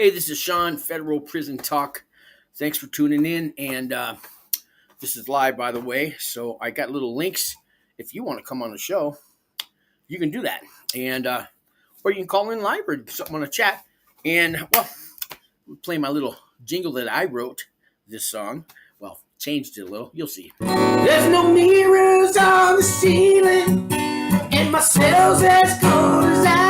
Hey, this is Sean, Federal Prison Talk. Thanks for tuning in. And this is live, by the way. So I got little links. If you want to come on the show, you can do that. And or you can call in live or something on the chat. And, well, I'll play my little jingle that I wrote this song. Well, changed it a little. You'll see. There's no mirrors on the ceiling, and my cell's as cold as ice.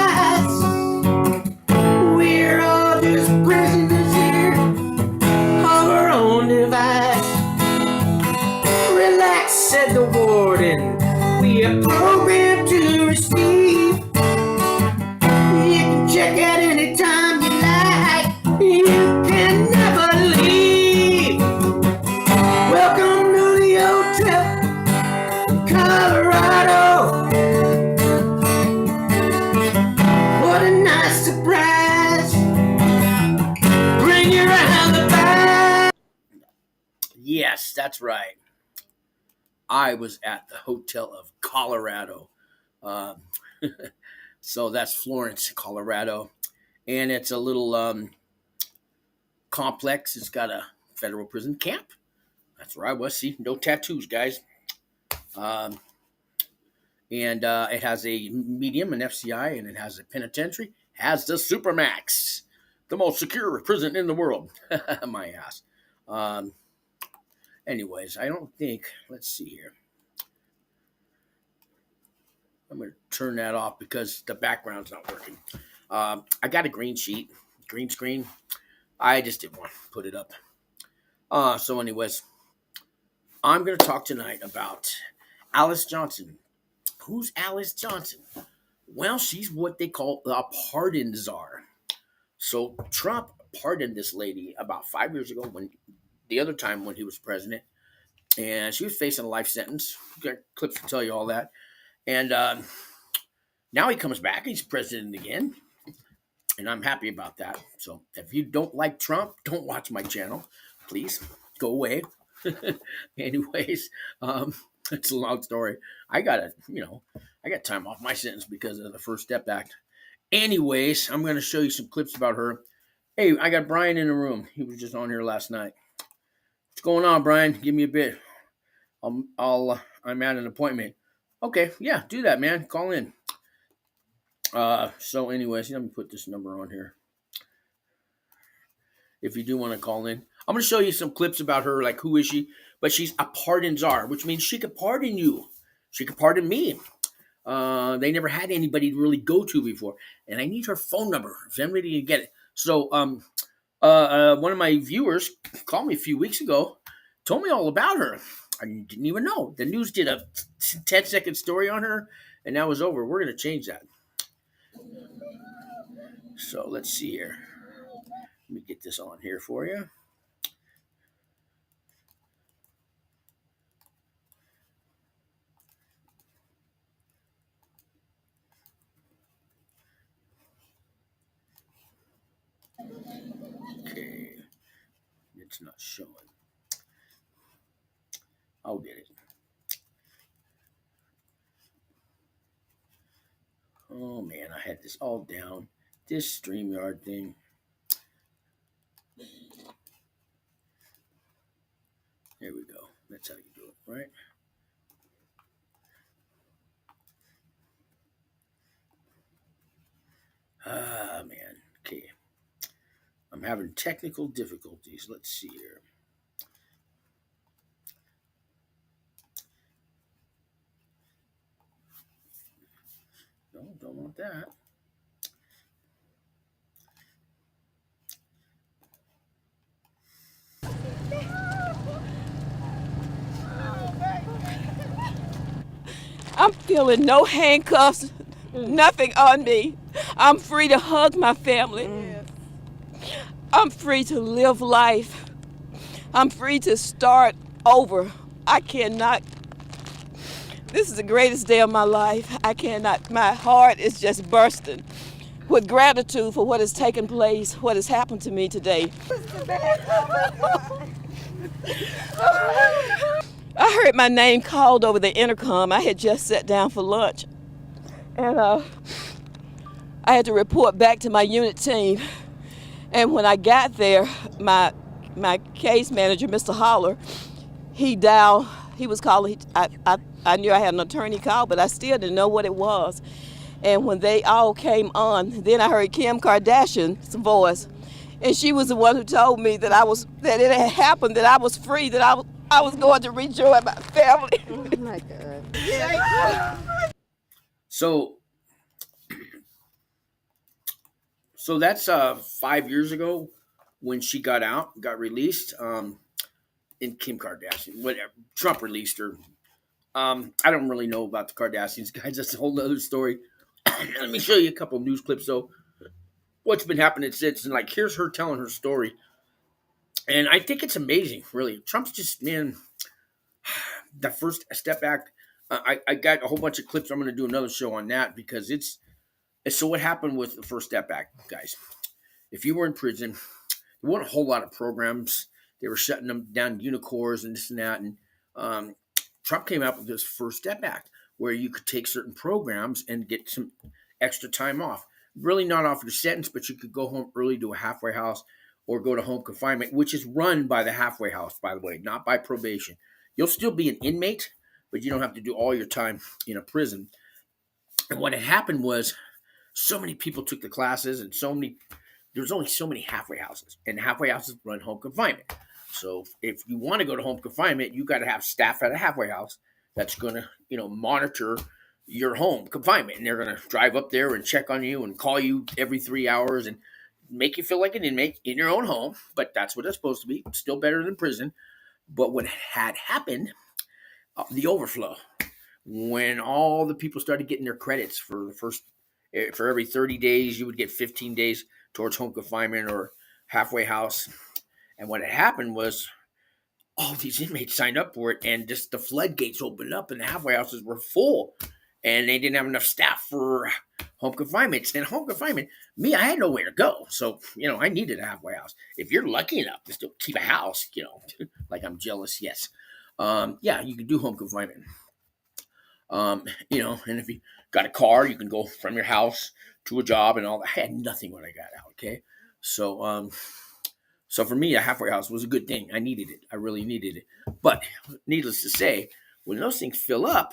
We're all just prisoners here of our own device. Relax, said the warden. We are programmed to receive. You can check out any time you like. You can never leave. Welcome to the hotel in Colorado. What a nice surprise. Bring you around the back. Yes, that's right. I was at the Hotel of Colorado. So that's Florence, Colorado. And it's a little complex. It's got a federal prison camp. That's where I was. See, no tattoos, guys. And it has a medium, an FCI, and it has a penitentiary. Has the Supermax, the most secure prison in the world. My ass. Anyways, I don't think, let's see here. I'm going to turn that off because the background's not working. I got a green sheet, green screen. I just didn't want to put it up. So anyways, I'm going to talk tonight about Alice Johnson. Who's Alice Johnson? Well, she's what they call a pardon czar. So Trump pardoned this lady about 5 years ago, when the other time when he was president, and she was facing a life sentence. Got clips to tell you all that. And now he comes back. He's president again, and I'm happy about that. So if you don't like Trump, don't watch my channel. Please go away. Anyways, it's a long story. I got time off my sentence because of the First Step Act. Anyways, I'm going to show you some clips about her. Hey, I got Brian in the room. He was just on here last night. What's going on, Brian? Give me a bit. I'm at an appointment. Okay, yeah, do that, man. Call in. So anyways, let me put this number on here. If you do want to call in. I'm going to show you some clips about her, like who is she? But she's a pardon czar, which means she could pardon you. She could pardon me. They never had anybody to really go to before. And I need her phone number if anybody can get it. So one of my viewers called me a few weeks ago, told me all about her. I didn't even know. The news did a 10-second story on her, and that was over. We're going to change that. So let's see here. Let me get this on here for you. Okay. It's not showing. I'll get it. Oh, man, I had this all down. This StreamYard thing. There we go. That's how you do it, right? Ah, man. Okay. I'm having technical difficulties. Let's see here. No, don't want that. I'm feeling no handcuffs, nothing on me. I'm free to hug my family. I'm free to live life. I'm free to start over. I cannot. This is the greatest day of my life. I cannot. My heart is just bursting with gratitude for what has taken place, what has happened to me today. I heard my name called over the intercom. I had just sat down for lunch, and I had to report back to my unit team. And when I got there, my case manager, Mr. Holler, he dialed. He was calling. I knew I had an attorney call, but I still didn't know what it was. And when they all came on, then I heard Kim Kardashian's voice, and she was the one who told me that that it had happened, that I was free, that I was going to rejoin my family. Oh my God. So that's 5 years ago when she got out, got released. And Kim Kardashian, whatever, Trump released her. I don't really know about the Kardashians, guys. That's a whole other story. Let me show you a couple of news clips, though. What's been happening since, and like, here's her telling her story. And I think it's amazing, really. Trump's just, man, the First Step Act. I got a whole bunch of clips. I'm going to do another show on that because it's so what happened with the First Step Act, guys. If you were in prison, there weren't a whole lot of programs. They were shutting them down, Unicors and this and that. And Trump came out with this First Step Act where you could take certain programs and get some extra time off. Really not offered a sentence, but you could go home early to a halfway house or go to home confinement, which is run by the halfway house, by the way, not by probation. You'll still be an inmate, but you don't have to do all your time in a prison. And what had happened was so many people took the classes and there's only so many halfway houses, and halfway houses run home confinement. So if you want to go to home confinement, you got to have staff at a halfway house that's going to, monitor your home confinement. And they're going to drive up there and check on you and call you every 3 hours and make you feel like an inmate in your own home. But that's what it's supposed to be. It's still better than prison. But what had happened, the overflow, when all the people started getting their credits for every 30 days, you would get 15 days towards home confinement or halfway house. And what had happened was all these inmates signed up for it, and just the floodgates opened up, and the halfway houses were full, and they didn't have enough staff for home confinements. And home confinement, I had nowhere to go, so I needed a halfway house. If you're lucky enough to still keep a house, like I'm jealous, yes, you can do home confinement. And if you got a car, you can go from your house to a job and all that. I had nothing when I got out. Okay, so for me, a halfway house was a good thing. I needed it. I really needed it. But needless to say, when those things fill up,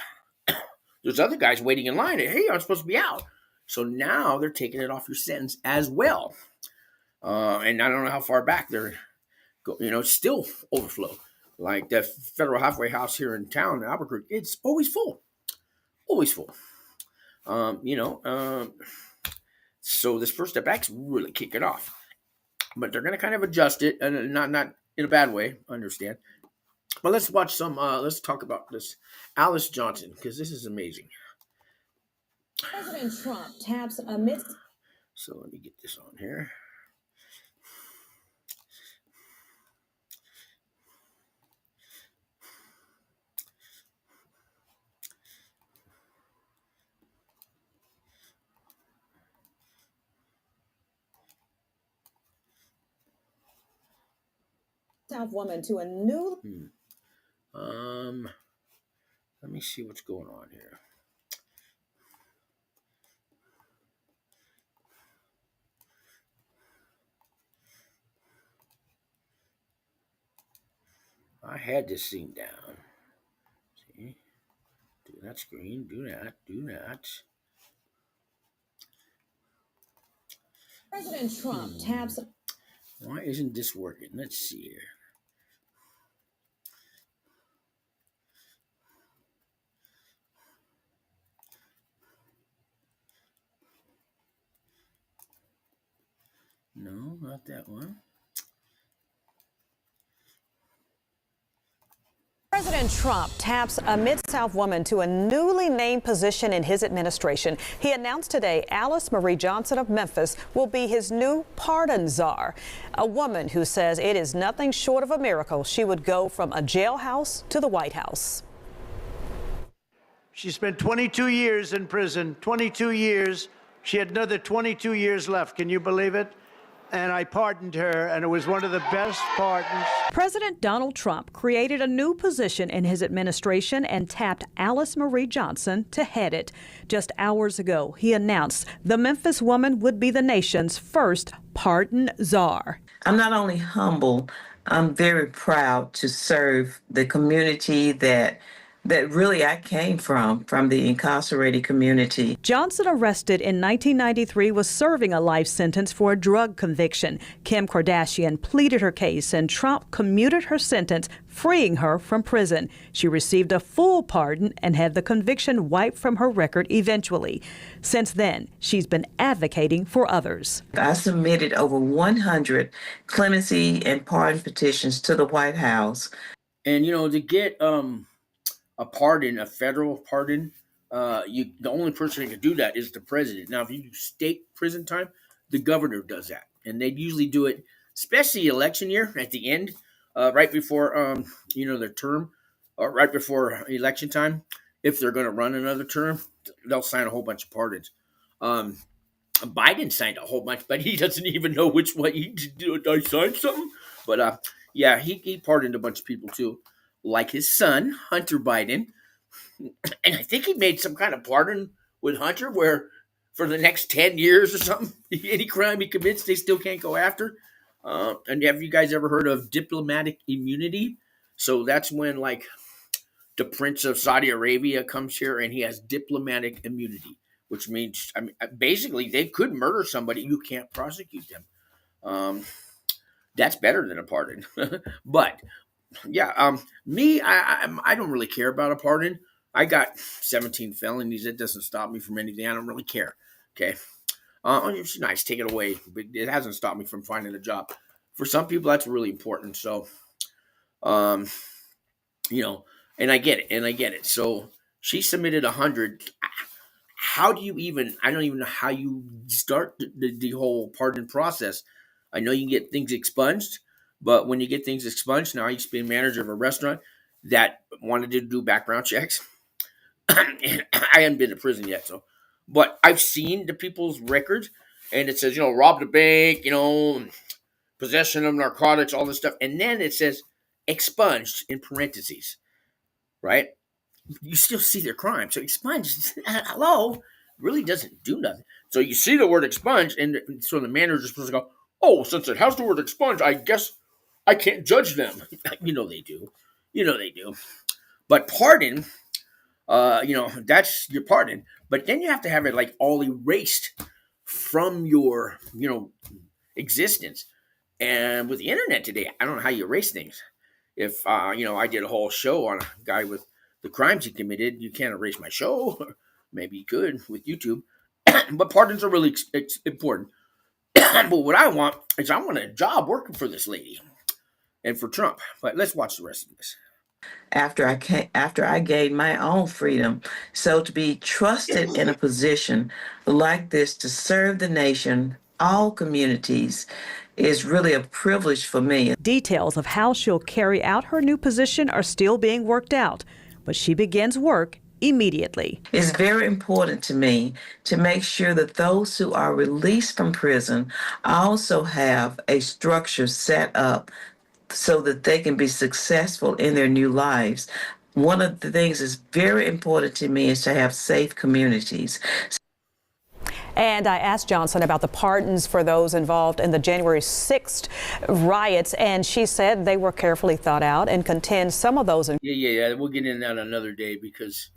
there's other guys waiting in line. Hey, I'm supposed to be out. So now they're taking it off your sentence as well. And I don't know how far back they're going. Still overflow. Like the federal halfway house here in town, in Albuquerque, it's always full. Always full. So this First Step Act's really kicking off. But they're going to kind of adjust it, and not in a bad way, I understand. But let's watch let's talk about this Alice Johnson, because this is amazing. President Trump taps amidst... So let me get this on here. South woman to a new... Let me see what's going on here. I had this thing down. See? Do that screen. Do that. President Trump taps... Why isn't this working? Let's see here. No, not that one. President Trump taps a Mid-South woman to a newly named position in his administration. He announced today Alice Marie Johnson of Memphis will be his new Pardon ZXsar, a woman who says it is nothing short of a miracle she would go from a jailhouse to the White House. She spent 22 years in prison, 22 years. She had another 22 years left. Can you believe it? and I pardoned her, and it was one of the best pardons. President Donald Trump created a new position in his administration and tapped Alice Marie Johnson to head it. Just hours ago, he announced the Memphis woman would be the nation's first pardon czar. I'm not only humble, I'm very proud to serve the community that really I came from the incarcerated community. Johnson, arrested in 1993, was serving a life sentence for a drug conviction. Kim Kardashian pleaded her case, and Trump commuted her sentence, freeing her from prison. She received a full pardon and had the conviction wiped from her record eventually. Since then, she's been advocating for others. I submitted over 100 clemency and pardon petitions to the White House. And, to get a pardon, a federal pardon, the only person that can do that is the president. Now, if you do state prison time, the governor does that. And they usually do it, especially election year at the end, right before, their term, or right before election time. If they're going to run another term, they'll sign a whole bunch of pardons. Biden signed a whole bunch, but he doesn't even know which one he did. I signed something. But, yeah, he pardoned a bunch of people, too. Like his son, Hunter Biden. And I think he made some kind of pardon with Hunter where for the next 10 years or something, any crime he commits, they still can't go after. And have you guys ever heard of diplomatic immunity? So that's when, like, the Prince of Saudi Arabia comes here and he has diplomatic immunity, which means, basically, they could murder somebody. You can't prosecute them. That's better than a pardon. But yeah, me, I don't really care about a pardon. I got 17 felonies. It doesn't stop me from anything. I don't really care. Okay. It's nice. Take it away. But it hasn't stopped me from finding a job. For some people, that's really important. So, and I get it. So she submitted 100. How do you even, I don't even know how you start the whole pardon process. I know you can get things expunged. But when you get things expunged, now I used to be a manager of a restaurant that wanted to do background checks. And I haven't been to prison yet, but I've seen the people's records, and it says, robbed a bank, possession of narcotics, all this stuff. And then it says expunged in parentheses, right? You still see their crime. So expunged, hello, really doesn't do nothing. So you see the word expunged, and so the manager's supposed to go, oh, since it has the word expunged, I guess I can't judge them. They do. They do. But pardon, that's your pardon. But then you have to have it like all erased from your, existence. And with the internet today, I don't know how you erase things. If, I did a whole show on a guy with the crimes he committed, you can't erase my show. Maybe you could with YouTube. But pardons are really important. But what I want is I want a job working for this lady and for Trump. But let's watch the rest of this. After I gained my own freedom, so to be trusted in a position like this to serve the nation, all communities, is really a privilege for me. Details of how she'll carry out her new position are still being worked out, but she begins work immediately. It's very important to me to make sure that those who are released from prison also have a structure set up so that they can be successful in their new lives. One of the things that's very important to me is to have safe communities. And I asked Johnson about the pardons for those involved in the January 6th riots, and she said they were carefully thought out and contends some of those. Yeah. We'll get into that another day because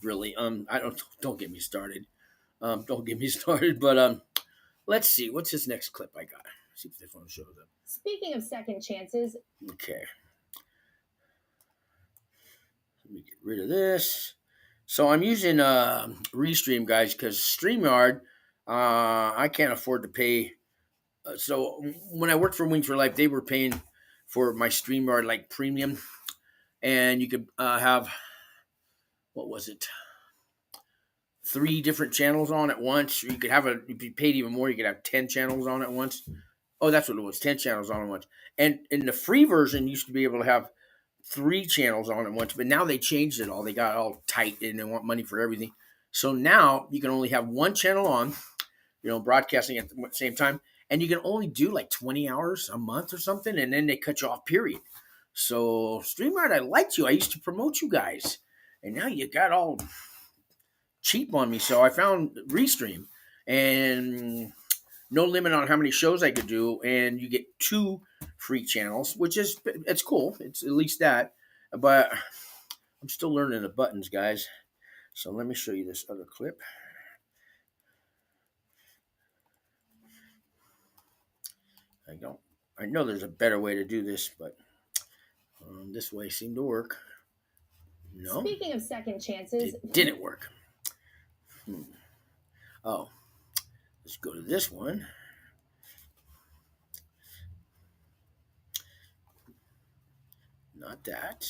really, don't get me started. Don't get me started. But let's see. What's this next clip I got? See if this one shows up. Speaking of second chances. Okay. Let me get rid of this. So I'm using Restream, guys, because StreamYard, I can't afford to pay. So when I worked for Wings for Life, they were paying for my StreamYard like premium, and you could have, what was it, 3 different channels on at once. Or you could have if you paid even more, you could have 10 channels on at once. Oh, that's what it was, 10 channels on at once. And in the free version, you used to be able to have 3 channels on at once, but now they changed it all. They got all tight and they want money for everything. So now you can only have 1 channel on, broadcasting at the same time, and you can only do like 20 hours a month or something, and then they cut you off, period. So StreamYard, I liked you. I used to promote you guys, and now you got all cheap on me. So I found Restream, and no limit on how many shows I could do, and you get 2 free channels, which is, it's cool. It's at least that, but I'm still learning the buttons, guys. So let me show you this other clip. I know there's a better way to do this, but this way seemed to work. No. Speaking of second chances, it didn't work. Oh, let's go to this one. Not that.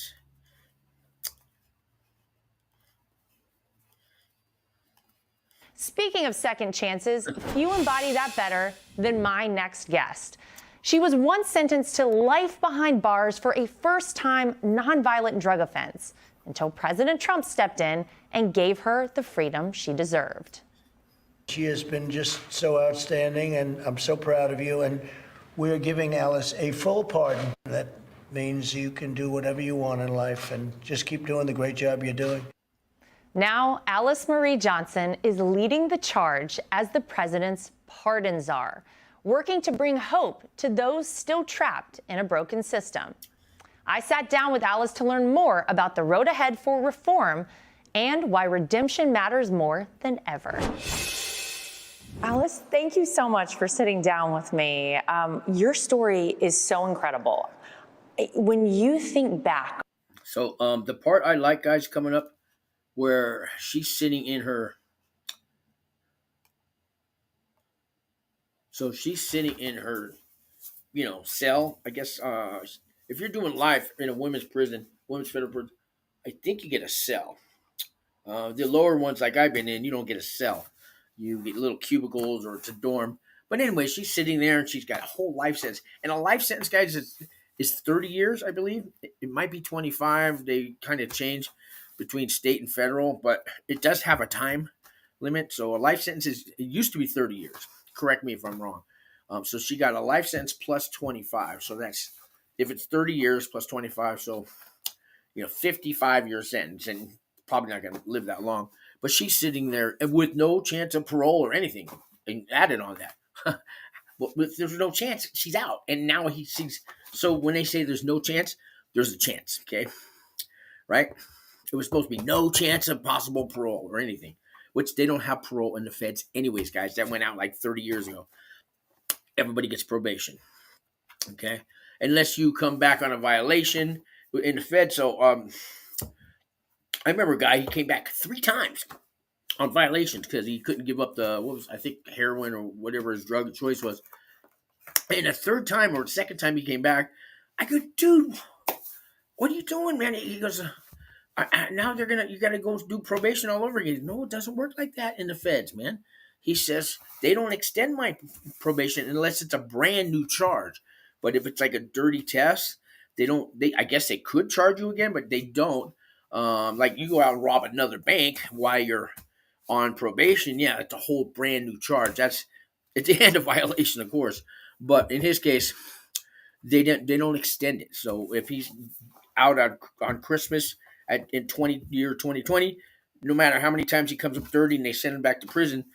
Speaking of second chances, few embody that better than my next guest. She was once sentenced to life behind bars for a first-time nonviolent drug offense until President Trump stepped in and gave her the freedom she deserved. She has been just so outstanding, and I'm so proud of you. And we're giving Alice a full pardon. That means you can do whatever you want in life, and just keep doing the great job you're doing. Now, Alice Marie Johnson is leading the charge as the president's pardon czar, working to bring hope to those still trapped in a broken system. I sat down with Alice to learn more about the road ahead for reform and why redemption matters more than ever. Alice, thank you so much for sitting down with me. Your story is so incredible. When you think back. So the part I like, guys, coming up, where she's sitting in her, cell, I guess. If you're doing life in a women's federal prison, I think you get a cell. The lower ones, like I've been in, you don't get a cell. You get little cubicles, or it's a dorm. But anyway, she's sitting there, and she's got a whole life sentence. And a life sentence, guys, is 30 years, I believe. It might be 25. They kind of change between state and federal, but it does have a time limit. So a life sentence it used to be 30 years. Correct me if I'm wrong. So she got a life sentence plus 25. So that's, if it's 30 years plus 25, so 55-year sentence, and probably not going to live that long. But she's sitting there with no chance of parole or anything, and added on that. But there's no chance, she's out, and now sees. So when they say there's no chance, there's a chance. Okay, right? It was supposed to be no chance of possible parole or anything, which they don't have parole in the feds anyways, guys. That went out like 30 years ago. Everybody gets probation, okay? Unless you come back on a violation in the feds. So I remember a guy, he came back 3 times on violations because he couldn't give up heroin or whatever his drug of choice was. And the third time or second time he came back, I go, dude, what are you doing, man? He goes, now you got to go do probation all over again. No, it doesn't work like that in the feds, man. He says they don't extend my probation unless it's a brand new charge. But if it's like a dirty test, I guess they could charge you again, but they don't. Like you go out and rob another bank while you're on probation. Yeah, it's a whole brand new charge. It's the end of violation, of course. But in his case, they don't extend it. So if he's out on Christmas in 2020, no matter how many times he comes up dirty and they send him back to prison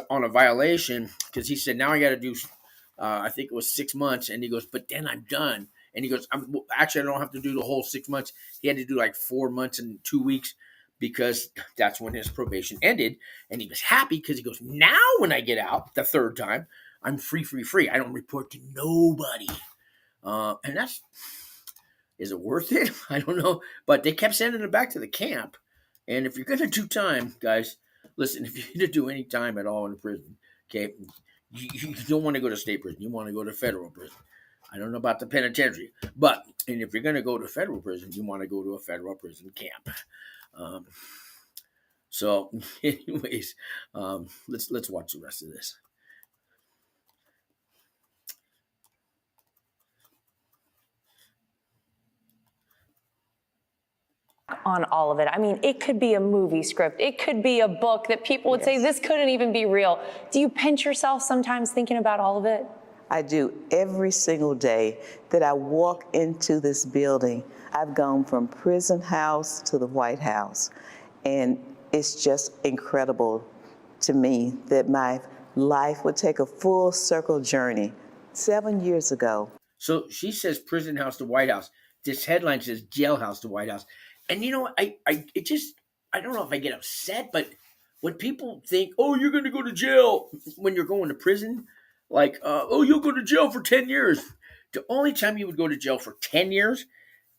on a violation, because he said, now I got to do, I think it was 6 months. And he goes, but then I'm done. And he goes, I don't have to do the whole 6 months. He had to do like 4 months and 2 weeks because that's when his probation ended. And he was happy because he goes, now when I get out the third time, I'm free. I don't report to nobody. And is it worth it? I don't know. But they kept sending him back to the camp. And if you're going to do time, guys, listen, if you're going to do any time at all in prison, okay, you don't want to go to state prison. You want to go to federal prison. I don't know about the penitentiary, and if you're going to go to federal prison, you want to go to a federal prison camp. So anyways, let's watch the rest of this. on all of it. I mean, it could be a movie script. It could be a book that people would say, this couldn't even be real. Do you pinch yourself sometimes thinking about all of it? I do every single day that I walk into this building. I've gone from prison house to the White House, and it's just incredible to me that my life would take a full circle journey 7 years ago. So she says prison house to White House. This headline says jailhouse to White House. And you know, I don't know if I get upset, but when people think, oh, you're going to go to jail when you're going to prison, like, oh, you'll go to jail for 10 years. The only time you would go to jail for 10 years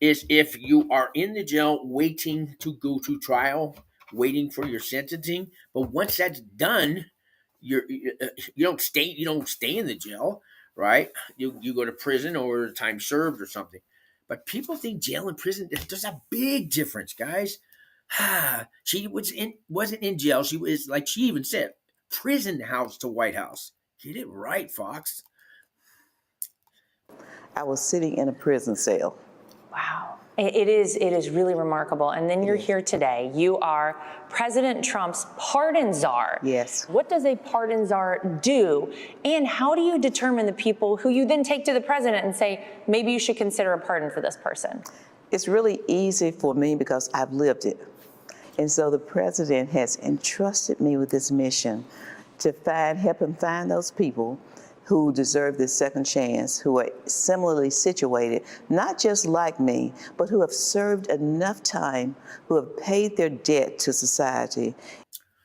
is if you are in the jail waiting to go to trial, waiting for your sentencing. But once that's done, you don't stay in the jail, right? You go to prison or time served or something. But people think jail and prison, there's a big difference, guys. She wasn't in jail. She was, like she even said, prison house to White House. Get it right, Fox. I was sitting in a prison cell. Wow. It is really remarkable. And then you're here today. You are President Trump's pardon czar. Yes. What does a pardon czar do? And how do you determine the people who you then take to the president and say, maybe you should consider a pardon for this person? It's really easy for me because I've lived it. And so the president has entrusted me with this mission to help him find those people who deserve this second chance, who are similarly situated, not just like me, but who have served enough time, who have paid their debt to society.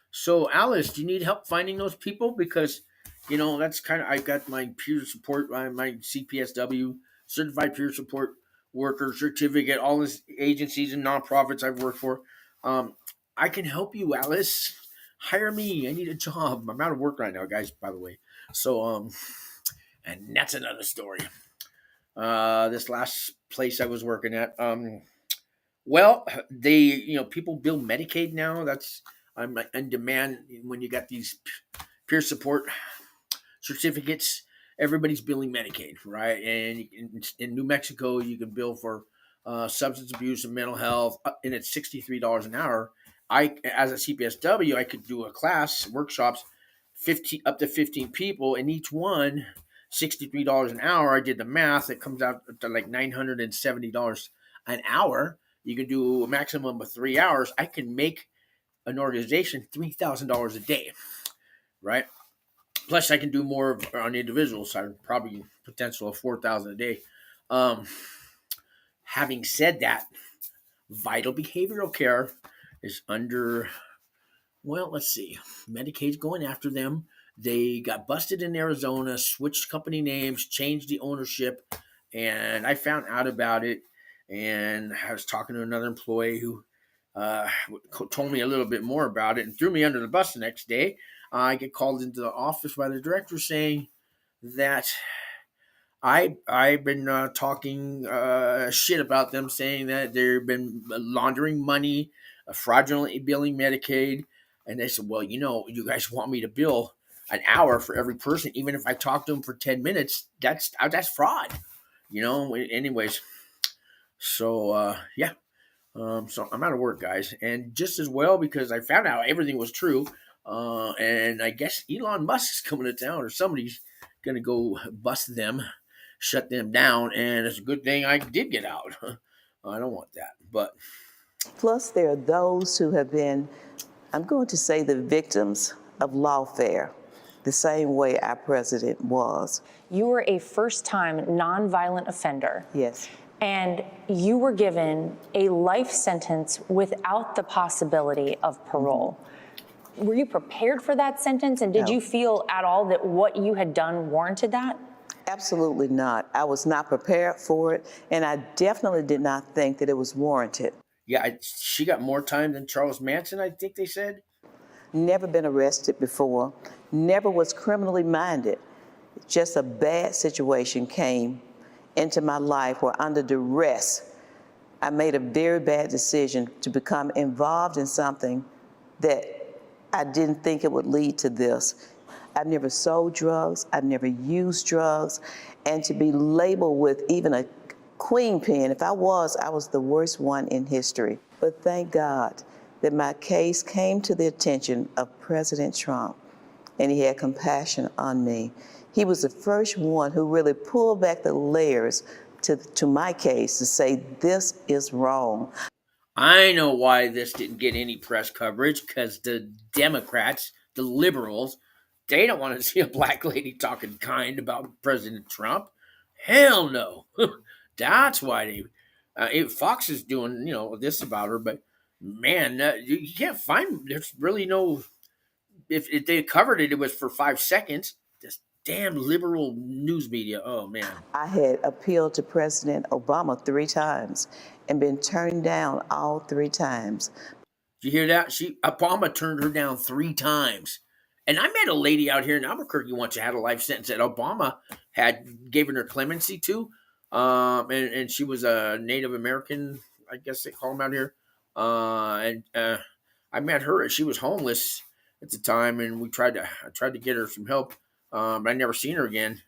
So, Alice, do you need help finding those people? Because, you know, that's kind of, I got my peer support, my CPSW, Certified Peer Support Worker certificate, all these agencies and nonprofits I've worked for. I can help you, Alice. Hire me. I need a job. I'm out of work right now, guys, by the way. So, and that's another story. This last place I was working at, well, people bill Medicaid now. I'm in demand when you got these peer support certificates. Everybody's billing Medicaid, right? And in New Mexico, you can bill for substance abuse and mental health, and it's $63 an hour. As a CPSW, I could do a class, workshops, up to 15 people, and each one, $63 an hour. I did the math. It comes out to like $970 an hour. You can do a maximum of 3 hours. I can make an organization $3,000 a day, right? Plus, I can do more on the individual side, probably potential of $4,000 a day. Having said that, vital behavioral care is under, well, let's see, Medicaid's going after them. They got busted in Arizona, switched company names, changed the ownership, and I found out about it. And I was talking to another employee who told me a little bit more about it and threw me under the bus the next day. I get called into the office by the director saying that I've been talking shit about them, saying that they've been laundering money, fraudulently billing Medicaid. And they said, well, you guys want me to bill an hour for every person, even if I talk to them for 10 minutes, that's fraud, anyways. So, yeah. So I'm out of work, guys. And just as well, because I found out everything was true. And I guess Elon Musk's coming to town, or somebody's going to go bust them, shut them down. And it's a good thing I did get out. I don't want that. But plus, there are those who have been, I'm going to say, the victims of lawfare, the same way our president was. You were a first-time nonviolent offender. Yes. And you were given a life sentence without the possibility of parole. Were you prepared for that sentence? And did you feel at all that what you had done warranted that? Absolutely not. I was not prepared for it, and I definitely did not think that it was warranted. Yeah, she got more time than Charles Manson, I think they said. Never been arrested before, never was criminally minded. Just a bad situation came into my life where, under duress, I made a very bad decision to become involved in something that I didn't think it would lead to this. I've never sold drugs, I've never used drugs, and to be labeled with even a queen pin, if I was the worst one in history. But thank God that my case came to the attention of President Trump, and he had compassion on me. He was the first one who really pulled back the layers to my case to say, this is wrong. I know why this didn't get any press coverage, because the Democrats, the liberals, they don't want to see a black lady talking kind about President Trump. Hell no. That's why Fox is doing, this about her, but man, you can't find, there's really no, if they covered it, it was for 5 seconds. This damn liberal news media. Oh man. I had appealed to President Obama 3 times and been turned down all 3 times. Did you hear that? Obama turned her down 3 times. And I met a lady out here in Albuquerque once who had a life sentence that Obama had given her clemency to. And she was a Native American, I guess they call them out here. I met her. She was homeless at the time, and I tried to get her some help. But I never seen her again.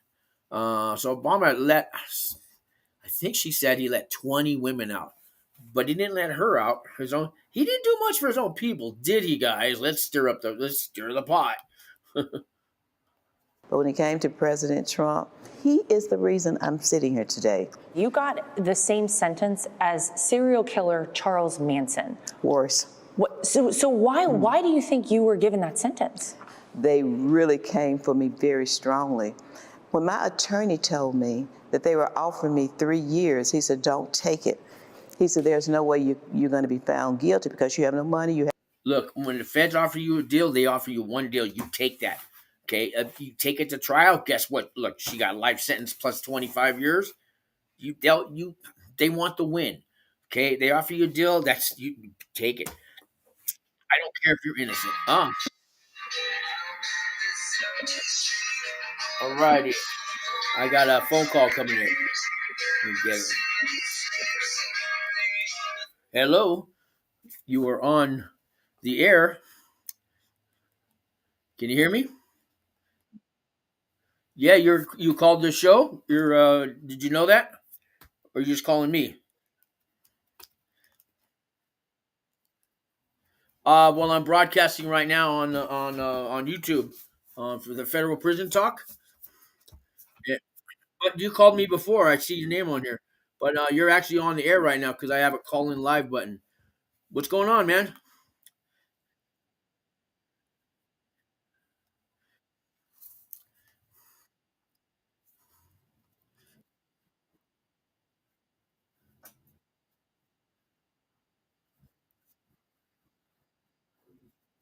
So Obama I think she said he let 20 women out, but he didn't let her out. He didn't do much for his own people, did he, guys? Let's stir the pot. But when it came to President Trump, he is the reason I'm sitting here today. You got the same sentence as serial killer Charles Manson. Worse. So why do you think you were given that sentence? They really came for me very strongly. When my attorney told me that they were offering me 3 years, he said, don't take it. He said, there's no way you're going to be found guilty because you have no money. Look, when the feds offer you a deal, they offer you one deal. You take that. Okay, if you take it to trial, guess what? Look, she got a life sentence plus 25 years. They want the win. Okay, they offer you a deal. You take it. I don't care if you're innocent. All righty. I got a phone call coming in. Let me get it. Hello, you are on the air. Can you hear me? Yeah, you called the show. Did you know that, or are you just calling me? Well, I'm broadcasting right now on YouTube for the Federal Prison Talk. Yeah. But you called me before. I see your name on here, but you're actually on the air right now because I have a call in live button. What's going on, man?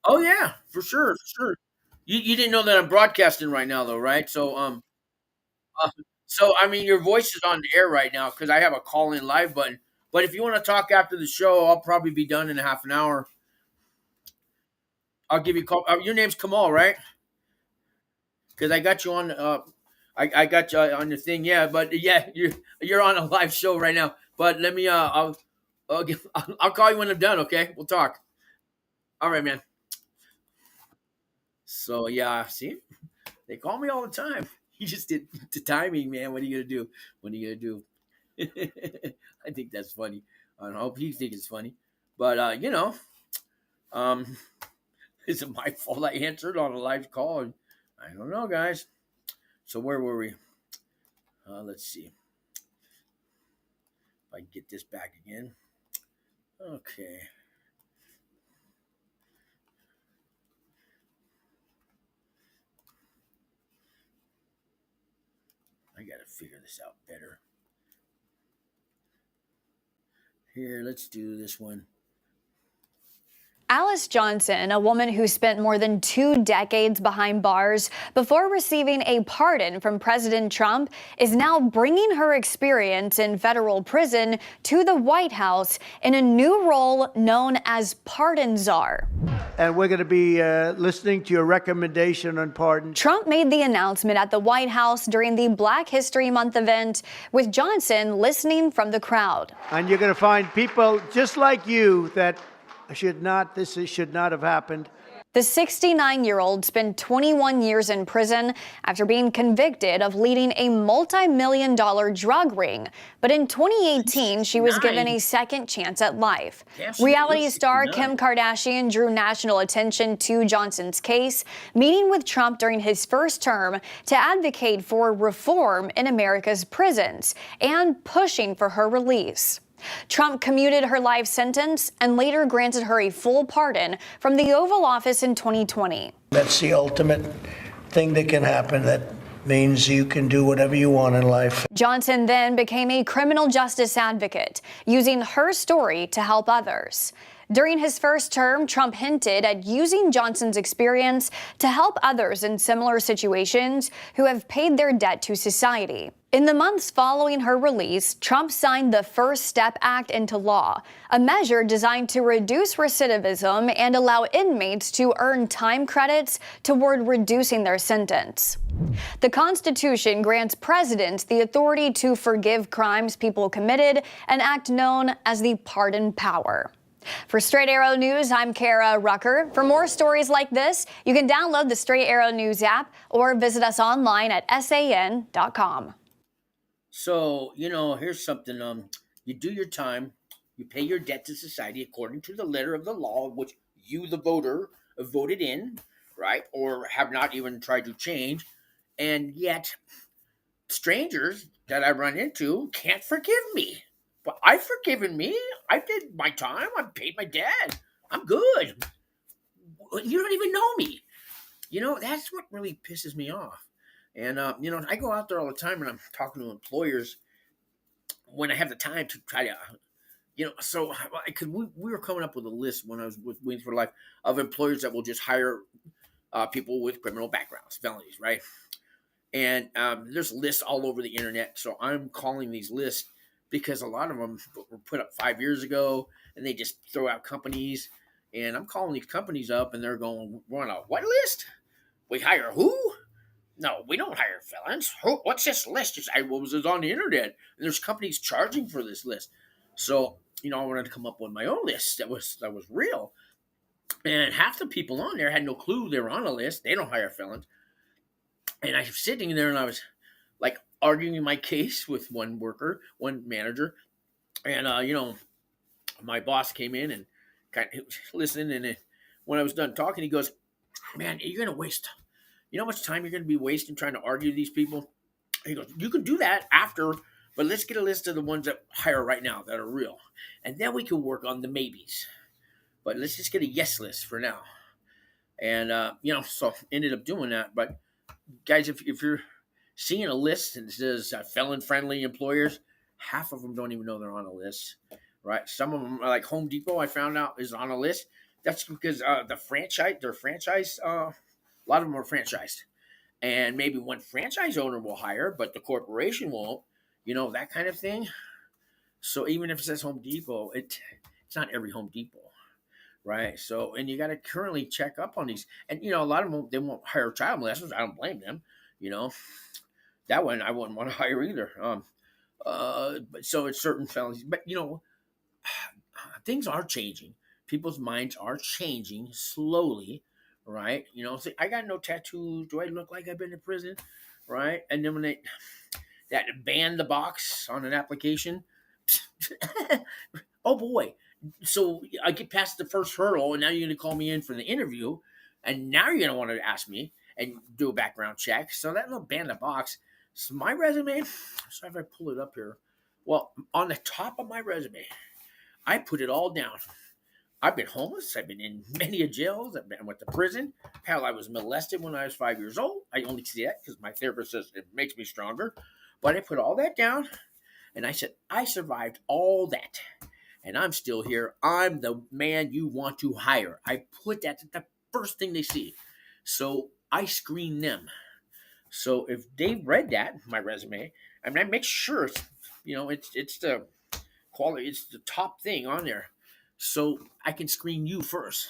Oh yeah, for sure, for sure. You didn't know that I'm broadcasting right now, though, right? Uh, so I mean, your voice is on the air right now because I have a call in live button. But if you want to talk after the show, I'll probably be done in a half an hour. I'll give you a call. Your name's Kamal, right? Because I got you on. I got you on the thing, yeah. But yeah, you're on a live show right now. But let me. I'll call you when I'm done. Okay, we'll talk. All right, man. So yeah, see, they call me all the time. You just did the timing, man. What are you gonna do? What are you gonna do? I think that's funny. I hope you think it's funny. But um, is it my fault I answered on a live call? I don't know, guys. So where were we? Let's see if I can get this back again. Okay. I gotta figure this out better. Here, let's do this one. Alice Johnson, a woman who spent more than 2 decades behind bars before receiving a pardon from President Trump, is now bringing her experience in federal prison to the White House in a new role known as Pardon ZXsar. And we're going to be listening to your recommendation on pardon. Trump made the announcement at the White House during the Black History Month event, with Johnson listening from the crowd. And you're going to find people just like you that this should not have happened. The 69-year-old spent 21 years in prison after being convicted of leading a multi-million-dollar drug ring. But in 2018, she was given a second chance at life. Reality star Kim Kardashian drew national attention to Johnson's case, meeting with Trump during his first term to advocate for reform in America's prisons and pushing for her release. Trump commuted her life sentence and later granted her a full pardon from the Oval Office in 2020. That's the ultimate thing that can happen. That means you can do whatever you want in life. Johnson then became a criminal justice advocate, using her story to help others. During his first term, Trump hinted at using Johnson's experience to help others in similar situations who have paid their debt to society. In the months following her release, Trump signed the First Step Act into law, a measure designed to reduce recidivism and allow inmates to earn time credits toward reducing their sentence. The Constitution grants presidents the authority to forgive crimes people committed, an act known as the pardon power. For Straight Arrow News, I'm Kara Rucker. For more stories like this, you can download the Straight Arrow News app or visit us online at san.com. So, here's something. You do your time, you pay your debt to society according to the letter of the law, which you, the voter, voted in, right? Or have not even tried to change. And yet, strangers that I run into can't forgive me. But I've forgiven me. I did my time. I paid my debt. I'm good. You don't even know me. That's what really pisses me off. And, I go out there all the time and I'm talking to employers when I have the time to try to, so we were coming up with a list when I was with Wings for Life of employers that will just hire people with criminal backgrounds, felonies, right? And there's lists all over the internet. So I'm calling these lists because a lot of them were put up 5 years ago and they just throw out companies. And I'm calling these companies up and they're going, we're on a what list? We hire who? No, we don't hire felons. What's this list? What was it on the internet? And there's companies charging for this list. So, I wanted to come up with my own list that was real. And half the people on there had no clue they were on a list. They don't hire felons. And I was sitting there and I was like arguing my case with one manager. And, my boss came in and kind of listened. And when I was done talking, he goes, man, you're going to waste, how much time you're going to be wasting trying to argue with these people? He goes, you can do that after, but let's get a list of the ones that hire right now that are real. And then we can work on the maybes. But let's just get a yes list for now. And, so ended up doing that. But guys, if you're seeing a list and it says felon-friendly employers, half of them don't even know they're on a list, right? Some of them, like Home Depot, I found out is on a list. That's because their franchise, a lot of them are franchised. And maybe one franchise owner will hire, but the corporation won't, that kind of thing. So even if it says Home Depot, it's not every Home Depot, right? So, and you got to currently check up on these. And, a lot of them, they won't hire child molesters. I don't blame them, That one I wouldn't want to hire either. But so it's certain felonies. But, things are changing. People's minds are changing slowly, right? Say, I got no tattoos. Do I look like I've been in prison, right? And then when that ban the box on an application, oh boy. So I get past the first hurdle, and now you're going to call me in for the interview, and now you're going to want to ask me and do a background check. So that little ban the box. So my resume, so if I pull it up here, well, on the top of my resume, I put it all down. I've been homeless. I've been in many jails. I went to prison. Hell, I was molested when I was 5 years old. I only see that because my therapist says it makes me stronger. But I put all that down, and I said, I survived all that, and I'm still here. I'm the man you want to hire. I put that at the first thing they see. So I screen them. So if they've read that, my resume, I make sure it's the quality, it's the top thing on there. So I can screen you first.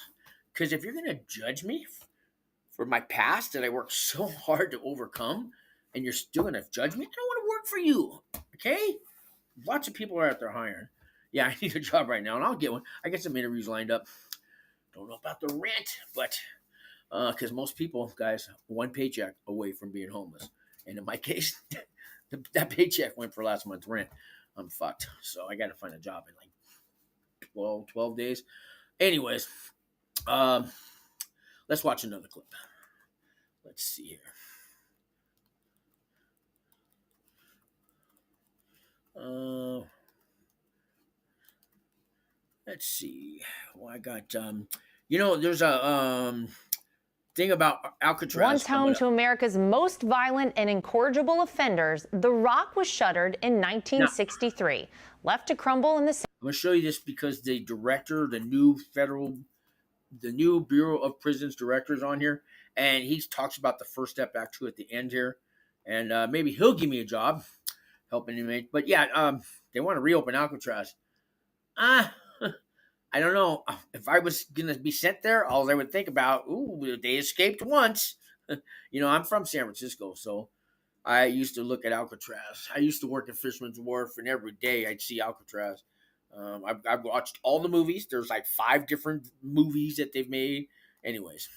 Because if you're going to judge me for my past that I worked so hard to overcome, and you're still going to judge me, I don't want to work for you. Okay? Lots of people are out there hiring. Yeah, I need a job right now, and I'll get one. I got some interviews lined up. Don't know about the rent, but Because most people, guys, one paycheck away from being homeless. And in my case, that paycheck went for last month's rent. I'm fucked. So I got to find a job in like 12 days. Anyways, let's watch another clip. Let's see here. Let's see. Well, I got there's a thing about Alcatraz. Once home to America's most violent and incorrigible offenders, The Rock was shuttered in 1963, left to crumble in the. I'm going to show you this because the director, the new Bureau of Prisons director is on here, and he talks about the First Step Act 2 at the end here, and maybe he'll give me a job helping inmates. But yeah, they want to reopen Alcatraz. I don't know. If I was going to be sent there, all I would think about, they escaped once. I'm from San Francisco, so I used to look at Alcatraz. I used to work at Fisherman's Wharf, and every day I'd see Alcatraz. I've watched all the movies. There's like 5 different movies that they've made. Anyways.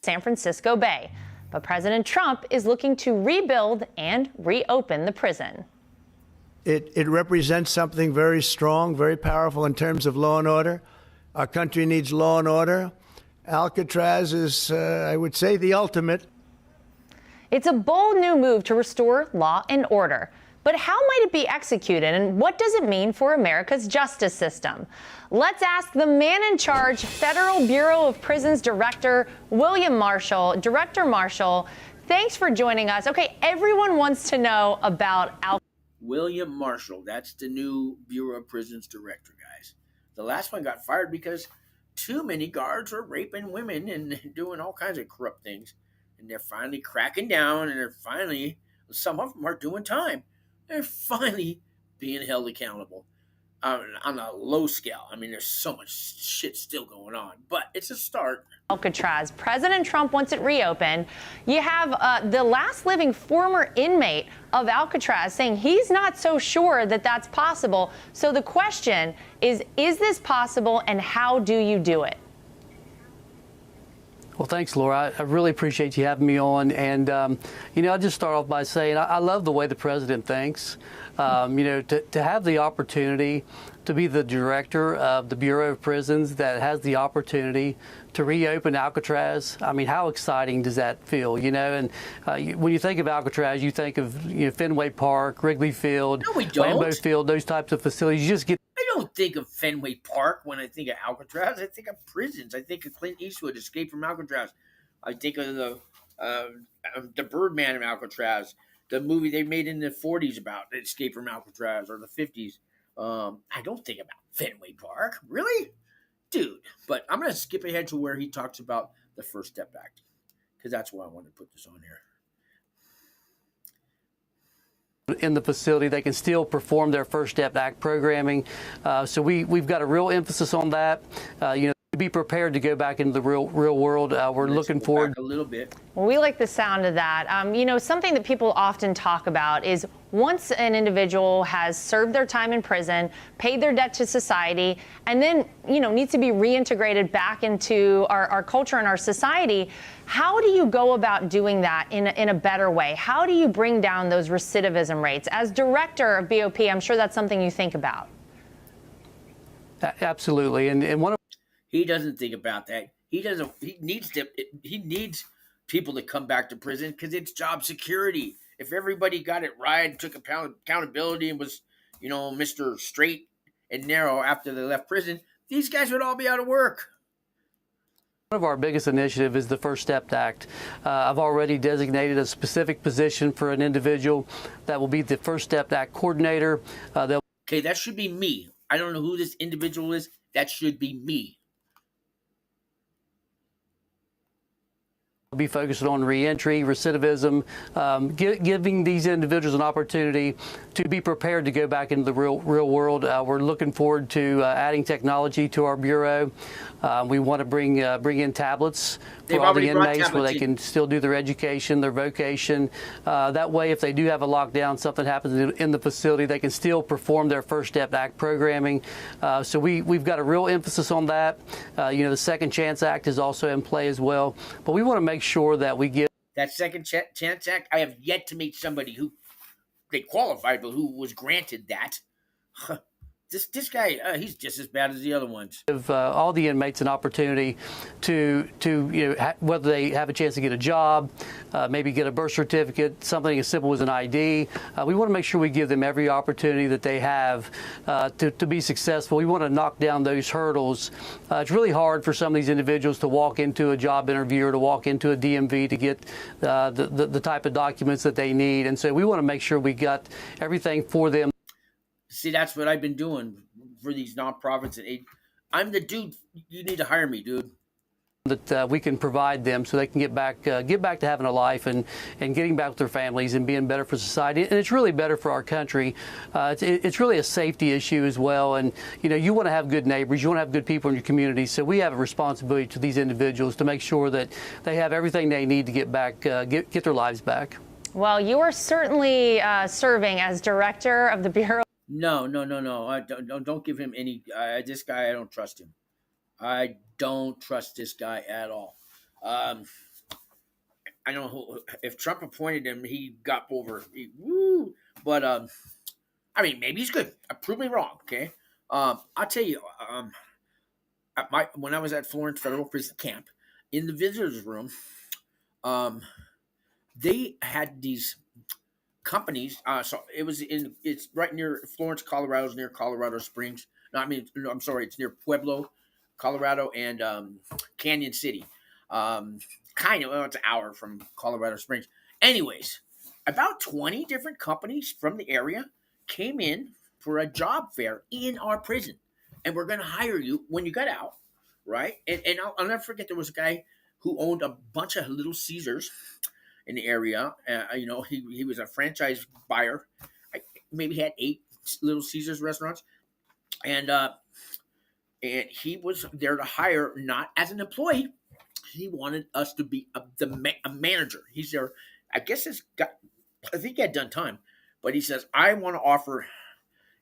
San Francisco Bay. But President Trump is looking to rebuild and reopen the prison. It represents something very strong, very powerful in terms of law and order. Our country needs law and order. Alcatraz is, I would say, the ultimate. It's a bold new move to restore law and order. But how might it be executed, and what does it mean for America's justice system? Let's ask the man in charge, Federal Bureau of Prisons Director William Marshall. Director Marshall, thanks for joining us. Okay, everyone wants to know about William Marshall, that's the new Bureau of Prisons Director, guys. The last one got fired because too many guards were raping women and doing all kinds of corrupt things. And they're finally cracking down, and some of them are doing time. They're finally being held accountable on a low scale. I mean, there's so much shit still going on, but it's a start. Alcatraz. President Trump wants it reopened. You have the last living former inmate of Alcatraz saying he's not so sure that that's possible. So the question is this possible, and how do you do it? Well, thanks, Laura. I really appreciate you having me on. And, I'll just start off by saying I love the way the president thinks. To have the opportunity to be the director of the Bureau of Prisons that has the opportunity to reopen Alcatraz. I mean, how exciting does that feel, And when you think of Alcatraz, you think of Fenway Park, Wrigley Field, No, we don't. Lambeau Field, those types of facilities. You just get. I don't think of Fenway Park when I think of Alcatraz. I think of prisons. I think of Clint Eastwood, Escape from Alcatraz. I think of the Birdman of Alcatraz, the movie they made in the 40s about Escape from Alcatraz, or the 50s. I don't think about Fenway Park. Really? Dude. But I'm going to skip ahead to where he talks about the First Step Act, because that's why I wanted to put this on here. In the facility, they can still perform their First Step Act programming. So we've got a real emphasis on that. To be prepared to go back into the real world. We're looking forward a little bit. Well, we like the sound of that. Something that people often talk about is once an individual has served their time in prison, paid their debt to society, and then, needs to be reintegrated back into our culture and our society, how do you go about doing that in a better way? How do you bring down those recidivism rates? As director of B.O.P., I'm sure that's something you think about. Absolutely. And one of He doesn't think about that. He needs people to come back to prison because it's job security. If everybody got it right and took accountability and was, Mr. Straight and Narrow after they left prison, these guys would all be out of work. One of our biggest initiatives is the First Step Act. I've already designated a specific position for an individual that will be the First Step Act coordinator. Okay, that should be me. I don't know who this individual is. That should be me. Be focusing on reentry, recidivism, giving these individuals an opportunity to be prepared to go back into the real world. We're looking forward to adding technology to our bureau. We want to bring in tablets for all the inmates where they can still do their education, their vocation. That way, if they do have a lockdown, something happens in the facility, they can still perform their First Step Act programming. So we've got a real emphasis on that. The Second Chance Act is also in play as well. But we want to make sure that we give that Second Chance Act. I have yet to meet somebody who they qualified, but who was granted that. This guy, he's just as bad as the other ones. Give all the inmates an opportunity to whether they have a chance to get a job, maybe get a birth certificate, something as simple as an ID. We want to make sure we give them every opportunity that they have to be successful. We want to knock down those hurdles. It's really hard for some of these individuals to walk into a job interview or to walk into a DMV to get the type of documents that they need. And so we want to make sure we got everything for them. See, that's what I've been doing for these nonprofits. I'm the dude. You need to hire me, dude. That we can provide them so they can get back to having a life and getting back with their families and being better for society. And it's really better for our country. It's really a safety issue as well. And you want to have good neighbors, you want to have good people in your community. So we have a responsibility to these individuals to make sure that they have everything they need to get back, get their lives back. Well, you are certainly serving as director of the Bureau. No. Don't give him any. This guy, I don't trust him. I don't trust this guy at all. I don't know if Trump appointed him, he got over. But I mean, maybe he's good. Prove me wrong, okay? I'll tell you. When I was at Florence Federal Prison Camp, in the visitors' room, they had these companies. So it's right near Florence, Colorado. It's near Colorado Springs. I'm sorry, it's near Pueblo, Colorado, and Canyon City. It's an hour from Colorado Springs. Anyways, about 20 different companies from the area came in for a job fair in our prison, and we're going to hire you when you get out, right? And I'll never forget, there was a guy who owned a bunch of Little Caesars in the area. He was a franchise buyer. Maybe had 8 Little Caesars restaurants, and he was there to hire, not as an employee. He wanted us to be a manager. He's there. I think he had done time, but he says, I want to offer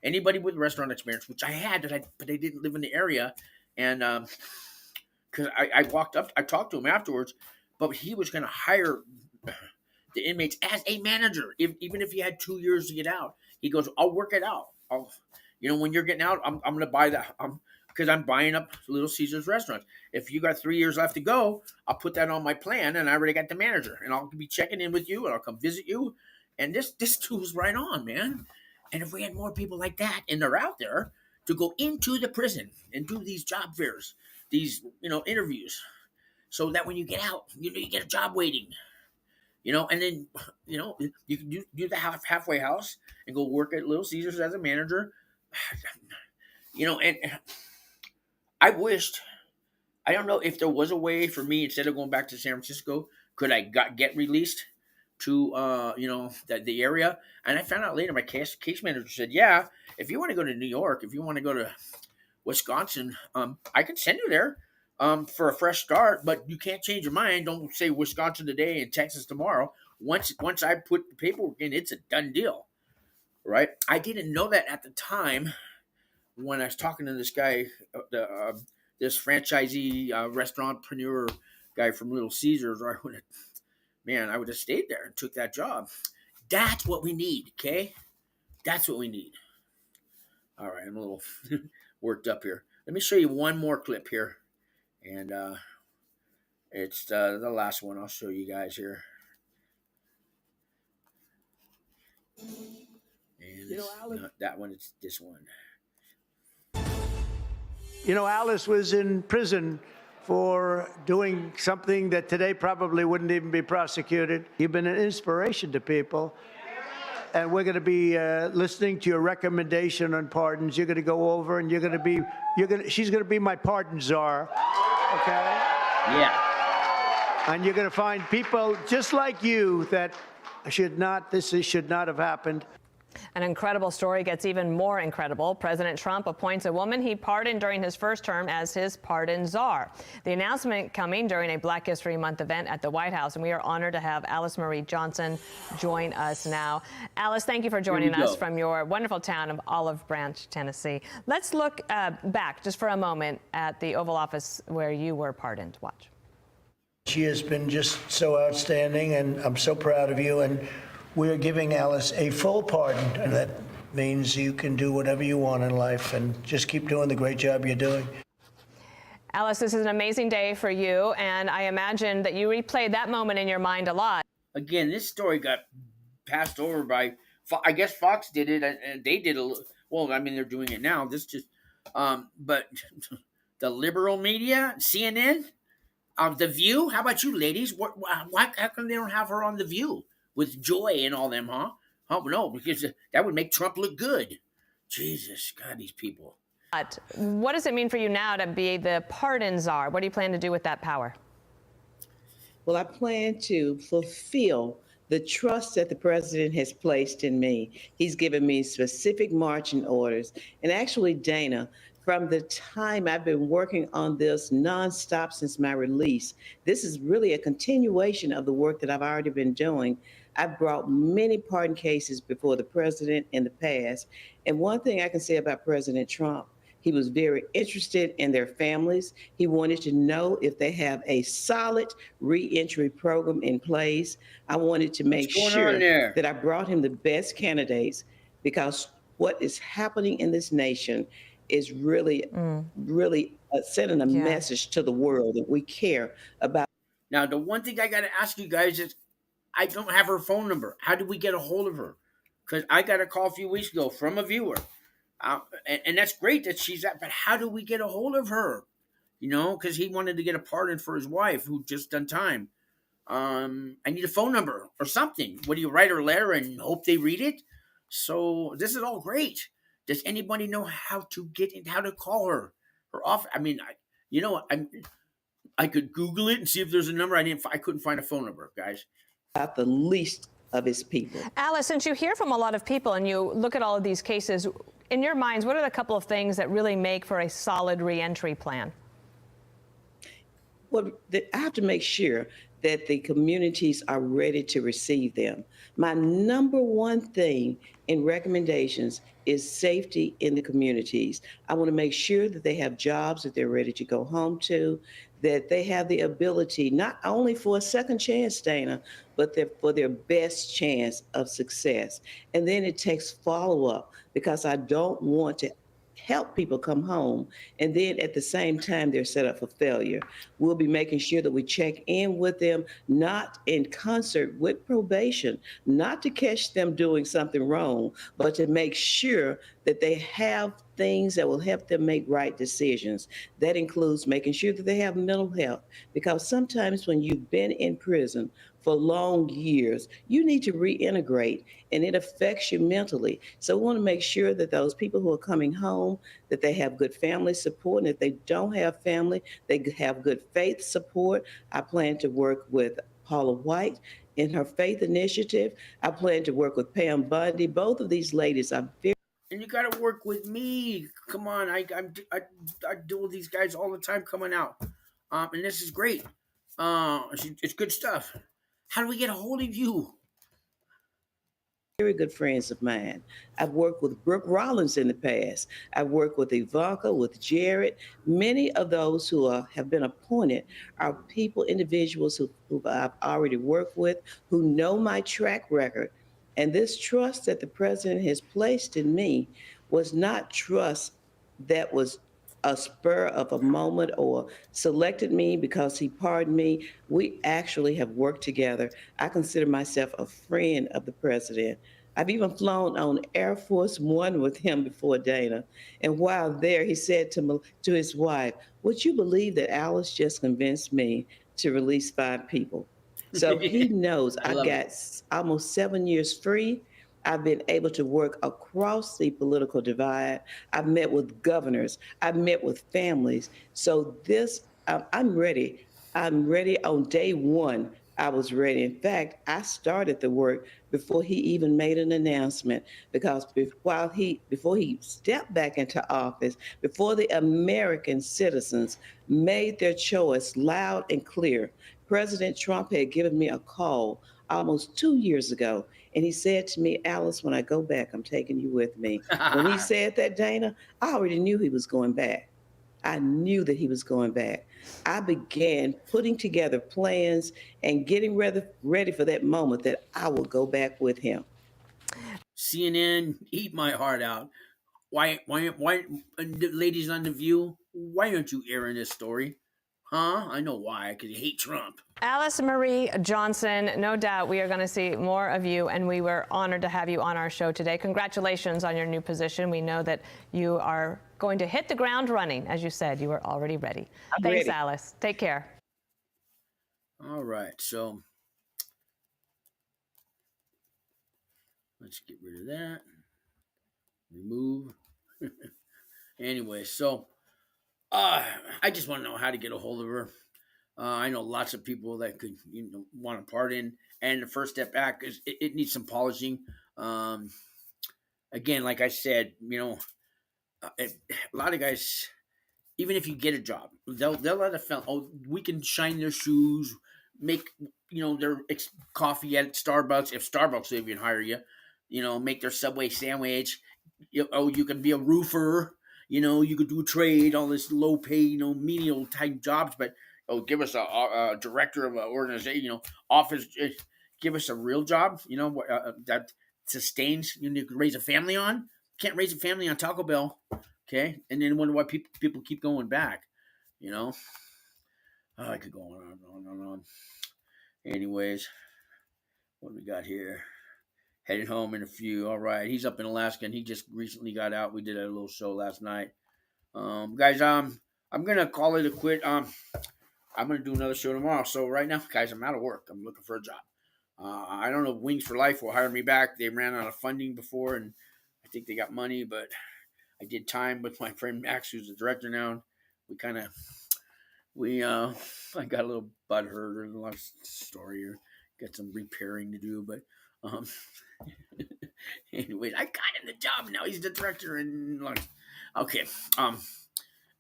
anybody with restaurant experience, which I had, but they didn't live in the area, and because I walked up, I talked to him afterwards, but he was going to hire the inmates as a manager, even if he had 2 years to get out. He goes, I'll work it out. When you're getting out, I'm going to buy that, because I'm buying up Little Caesars restaurants. If you got 3 years left to go, I'll put that on my plan, and I already got the manager, and I'll be checking in with you, and I'll come visit you. And this dude was right on, man. And if we had more people like that, and they're out there, to go into the prison and do these job fairs, these interviews, so that when you get out, you get a job waiting. And then, you can do the halfway house and go work at Little Caesars as a manager. And I wished, I don't know if there was a way for me, instead of going back to San Francisco, could I get released to, the area? And I found out later, my case manager said, yeah, if you want to go to New York, if you want to go to Wisconsin, I can send you there. For a fresh start, but you can't change your mind. Don't say Wisconsin today and Texas tomorrow. Once I put the paperwork in, it's a done deal, right? I didn't know that at the time when I was talking to this guy, this franchisee restaurantpreneur guy from Little Caesars. Or I would have stayed there and took that job. That's what we need, okay? That's what we need. All right, I'm a little worked up here. Let me show you one more clip here. And it's the last one I'll show you guys here. And it's not that one, it's this one. Alice was in prison for doing something that today probably wouldn't even be prosecuted. You've been an inspiration to people. And we're going to be listening to your recommendation on pardons. You're going to go over and she's going to be my pardon czar. Okay? Yeah. And you're going to find people just like you that should not have happened. An incredible story gets even more incredible. President Trump appoints a woman he pardoned during his first term as his pardon czar. The announcement coming during a Black History Month event at the White House, and we are honored to have Alice Marie Johnson join us now. Alice, thank you for joining us from your wonderful town of Olive Branch, Tennessee. Let's look back just for a moment at the Oval Office where you were pardoned. Watch. She has been just so outstanding, and I'm so proud of you. And we're giving Alice a full pardon. And that means you can do whatever you want in life and just keep doing the great job you're doing. Alice, this is an amazing day for you, and I imagine that you replayed that moment in your mind a lot. Again, this story got passed over by, I guess Fox did it, and they did well, I mean, they're doing it now. This just, but the liberal media, CNN, The View, how about you ladies? How come they don't have her on The View with Joy and all them, huh? Oh, no, because that would make Trump look good. Jesus, God, these people. But what does it mean for you now to be the pardon czar? What do you plan to do with that power? Well, I plan to fulfill the trust that the president has placed in me. He's given me specific marching orders. And actually, Dana, from the time I've been working on this nonstop since my release, this is really a continuation of the work that I've already been doing. I've brought many pardon cases before the president in the past. And one thing I can say about President Trump, he was very interested in their families. He wanted to know if they have a solid reentry program in place. I wanted to make sure that I brought him the best candidates, because what is happening in this nation is really sending a message to the world that we care about. Now, the one thing I got to ask you guys is, I don't have her phone number. How do we get a hold of her? Because I got a call a few weeks ago from a viewer. And that's great that she's at, but how do we get a hold of her? You know, because he wanted to get a pardon for his wife who just done time. I need a phone number or something. What do you write her a letter and hope they read it? So this is all great. Does anybody know how to get in, how to call her off? I mean, I could Google it and see if there's a number. I couldn't find a phone number, guys. About the least of his people. Alice, since you hear from a lot of people and you look at all of these cases, in your minds, what are the couple of things that really make for a solid reentry plan? Well, I have to make sure that the communities are ready to receive them. My number one thing in recommendations is safety in the communities. I want to make sure that they have jobs that they're ready to go home to, that they have the ability, not only for a second chance, Dana, but for their best chance of success. And then it takes follow-up, because I don't want to help people come home and then at the same time they're set up for failure. We'll be making sure that we check in with them, not in concert with probation, not to catch them doing something wrong, but to make sure that they have things that will help them make right decisions. That includes making sure that they have mental health, because sometimes when you've been in prison for long years, you need to reintegrate, and it affects you mentally. So we want to make sure that those people who are coming home, that they have good family support, and if they don't have family, they have good faith support. I plan to work with Paula White in her faith initiative. I plan to work with Pam Bundy. Both of these ladies are very... And you got to work with me. Come on, I deal with these guys all the time coming out, and this is great. It's good stuff. How do we get a hold of you? Very good friends of mine. I've worked with Brooke Rollins in the past. I've worked with Ivanka, with Jared. Many of those who have been appointed are individuals who I've already worked with, who know my track record. And this trust that the president has placed in me was not trust that was a spur of a moment or selected me because he pardoned me. We actually have worked together. I consider myself a friend of the president. I've even flown on Air Force One with him before, Dana. And while there, he said to his wife, "Would you believe that Alice just convinced me to release 5 people?" So he knows I got almost 7 years free. I've been able to work across the political divide. I've met with governors. I've met with families. So I'm ready I'm ready on day one. I was ready. In fact, I started the work before he even made an announcement because before he stepped back into office, before the American citizens made their choice loud and clear, President Trump had given me a call almost 2 years ago. And he said to me, Alice, when I go back, I'm taking you with me. When he said that, Dana, I already knew he was going back. I knew that he was going back. I began putting together plans and getting ready for that moment that I will go back with him. CNN, eat my heart out. Why, the ladies on The View, why aren't you airing this story? Huh? I know why, because you hate Trump. Alice Marie Johnson, no doubt we are going to see more of you, and we were honored to have you on our show today. Congratulations on your new position. We know that you are going to hit the ground running. As you said, you were already ready. Thanks, ready. Alice. Take care. All right, so let's get rid of that. Remove. Anyway, so I just want to know how to get a hold of her. I know lots of people that could, want a pardon, and the first step back is it needs some polishing. Again, like I said, a lot of guys, even if you get a job, they'll let a fellow. Oh, we can shine their shoes, make their coffee at Starbucks if Starbucks will even hire you. Make their Subway sandwich. You can be a roofer. You could do a trade, all this low pay, menial type jobs, but give us a director of an organization, office. Give us a real job, that sustains. You can raise a family on. Can't raise a family on Taco Bell, okay? And then wonder why people keep going back. I could go on. Anyways, what do we got here? Headed home in a few. All right, he's up in Alaska, and he just recently got out. We did a little show last night. Guys, I'm gonna call it a quit. I'm gonna do another show tomorrow. So right now, guys, I'm out of work. I'm looking for a job. I don't know if Wings for Life will hire me back. They ran out of funding before, and I think they got money, but I did time with my friend Max, who's the director now. I got a little butthurt or a lot of story or got some repairing to do, but anyways, I got him the job now. He's the director, and okay.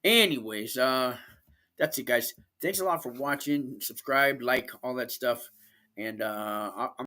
Anyways, that's it, guys. Thanks a lot for watching. Subscribe, like, all that stuff, and I'm